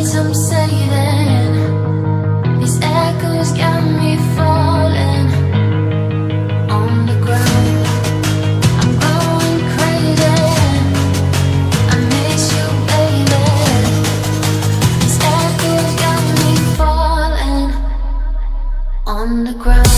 some saving. These echoes got me falling on the ground. I'm going crazy. I miss you, baby. These echoes got me falling on the ground.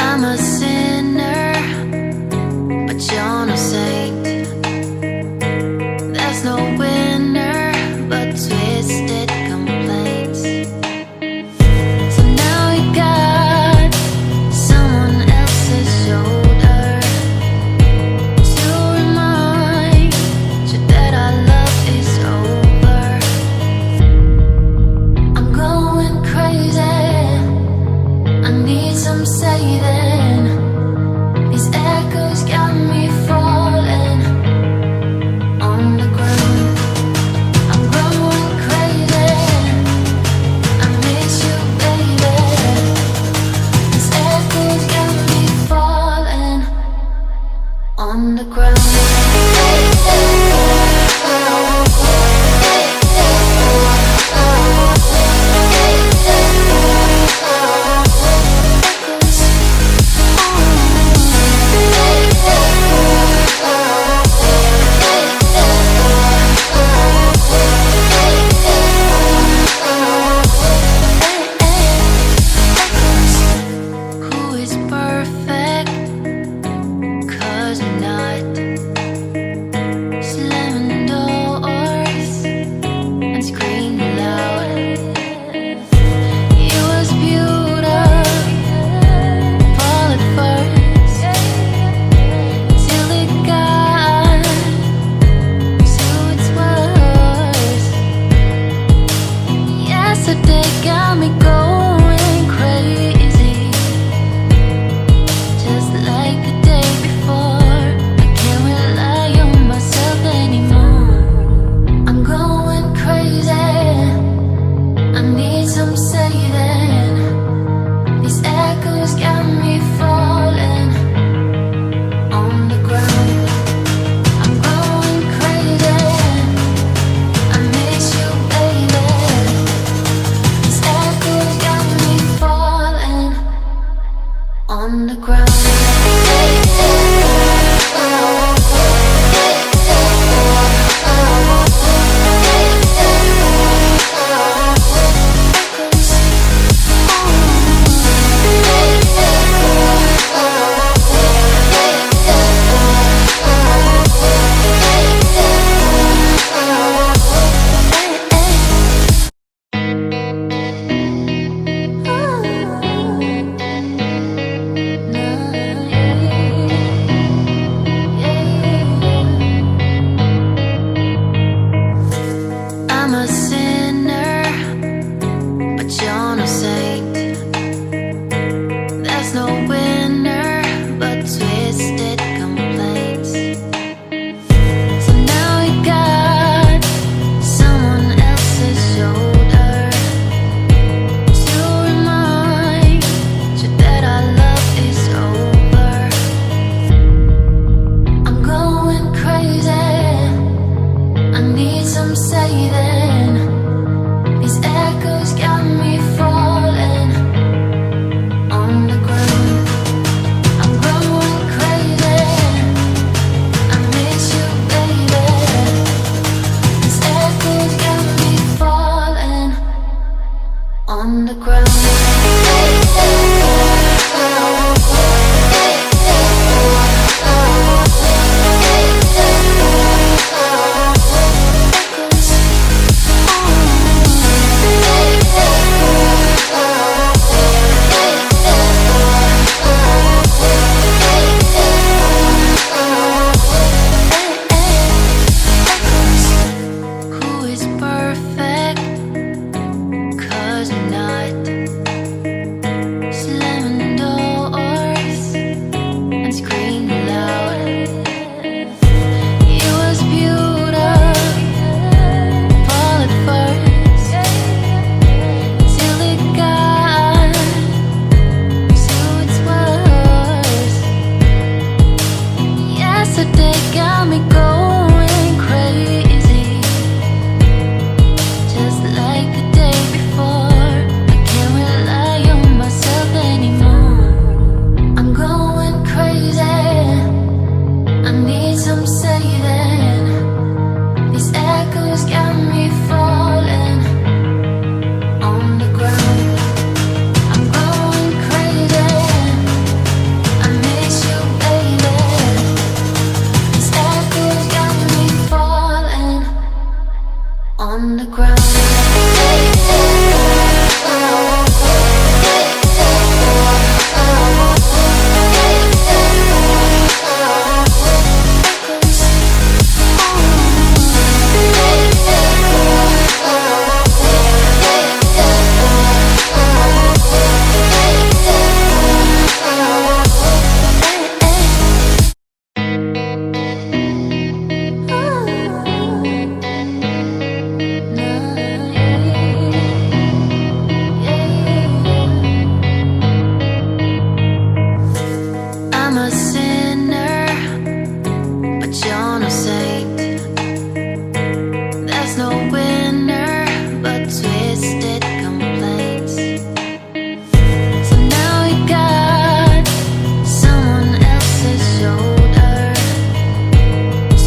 I'm a sinner, but you're no saint. There's no winner but twisted complaints. So now you got someone else's shoulder to remind you that our love is over. I'm going crazy. I need some saving. These echoes got me falling on the ground. I'm going crazy. I miss you, baby. These echoes got me falling on the ground. Who is perfect? 'Cause you're not. scream loud. It was beautiful at first, till it got to its worst. Yesterday got me going crazy, just like the day before. I can't rely on myself anymore. I'm going crazy, I need some saving. These echoes got me falling on the ground. I'm going crazy, I miss you, baby. These echoes got me falling on the ground. I'm a sinner, but you're no saint. There's no winner but twisted complaints. So now you got someone else's shoulder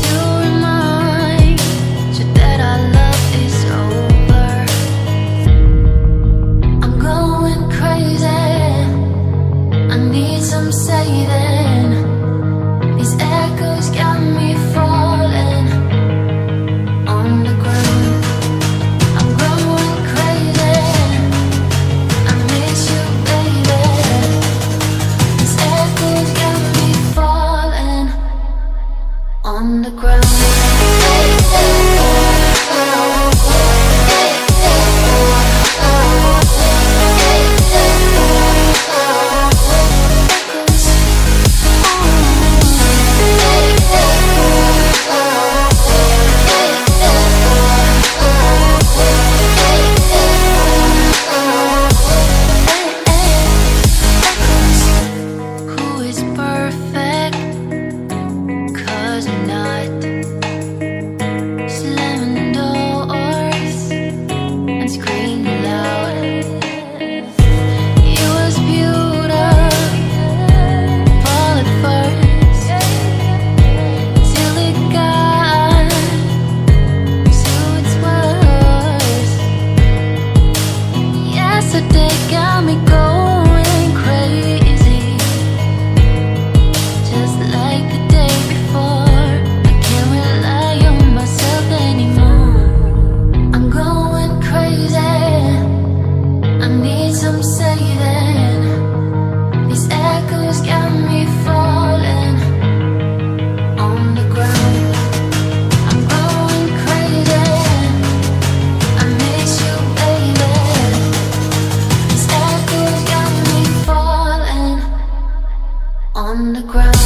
to remind you that our love is over. I'm going crazy, I need some saving. These echoes got me falling on the ground. I'm going crazy, I miss you, baby. These echoes got me falling on the ground. Who is perfect? 'Cause you're not. Slamming doors and screaming loud. It was beautiful at first, till it got to its worst. Yesterday got me going crazy, just like the day before. I can't rely on myself anymore. I'm going crazy, I need some saving. These echoes got me falling on the ground. I'm going crazy, I miss you, baby. These echoes got me falling on the ground.